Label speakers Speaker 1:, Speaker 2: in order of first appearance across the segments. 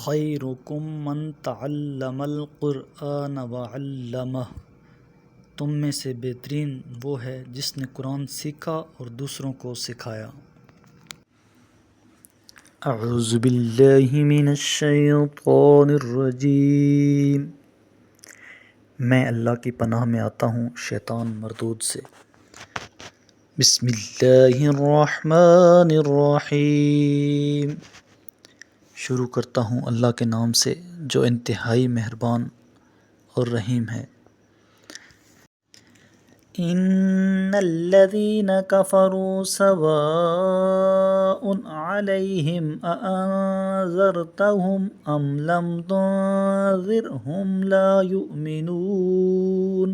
Speaker 1: خیرکم من تعلم القرآن وعلمہ، تم میں سے بہترین وہ ہے جس نے قرآن سیکھا اور دوسروں کو سکھایا۔ اعوذ باللہ من الشیطان الرجیم، میں اللہ کی پناہ میں آتا ہوں شیطان مردود سے۔ بسم اللہ الرحمن الرحیم، شروع کرتا ہوں اللہ کے نام سے جو انتہائی مہربان اور رحیم ہے۔ ان الذین کفروا سواء علیہم اانذرتہم ام لم تنذرہم لا یؤمنون،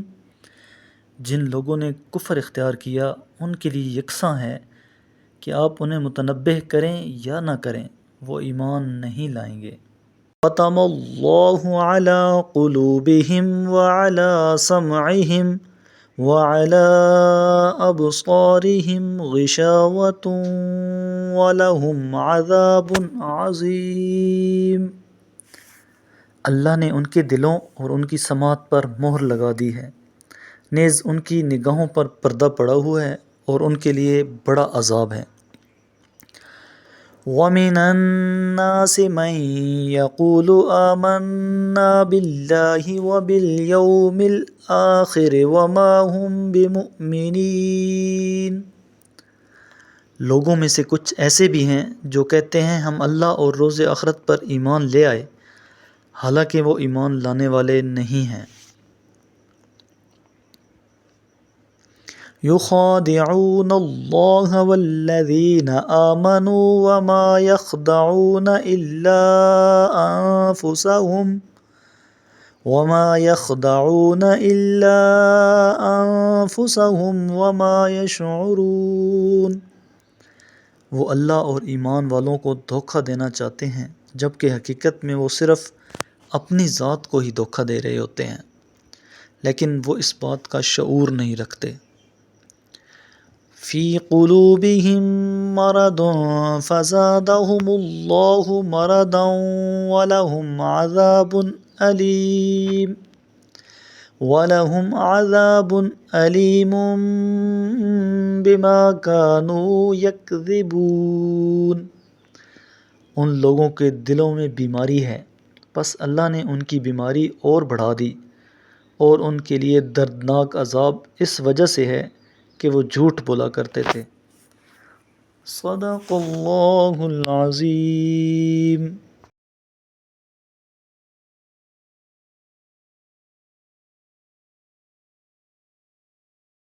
Speaker 1: جن لوگوں نے کفر اختیار کیا ان کے لیے یکساں ہے کہ آپ انہیں متنبہ کریں یا نہ کریں، وہ ایمان نہیں لائیں گے۔ ختم اللہ علی قلوبہم وعلی سمعہم وعلی ابصارہم غشاوۃ ولہم عذاب عظیم، اللہ نے ان کے دلوں اور ان کی سماعت پر مہر لگا دی ہے، نیز ان کی نگاہوں پر پردہ پڑا ہوا ہے اور ان کے لیے بڑا عذاب ہے۔ وَمِنَ النَّاسِ مَن يَقُولُ آمَنَّا بِاللَّهِ وَبِالْيَوْمِ الْآخِرِ وَمَا هُمْ بِمُؤْمِنِينَ، لوگوں میں سے کچھ ایسے بھی ہیں جو کہتے ہیں ہم اللہ اور روز آخرت پر ایمان لے آئے، حالانکہ وہ ایمان لانے والے نہیں ہیں۔ یخادعون اللہ والذین آمنوا وما یخدعون الا انفسهم وما یشعرون، وہ اللہ اور ایمان والوں کو دھوکہ دینا چاہتے ہیں جبکہ حقیقت میں وہ صرف اپنی ذات کو ہی دھوکہ دے رہے ہوتے ہیں، لیکن وہ اس بات کا شعور نہیں رکھتے۔ فی قلوبہم مرض فزادہم اللہ مرضا ولہم عذاب علیم بما کانوا یکذبون، ان لوگوں کے دلوں میں بیماری ہے، پس اللہ نے ان کی بیماری اور بڑھا دی، اور ان کے لیے دردناک عذاب اس وجہ سے ہے کہ وہ جھوٹ بولا کرتے تھے۔ صدق اللہ العظیم۔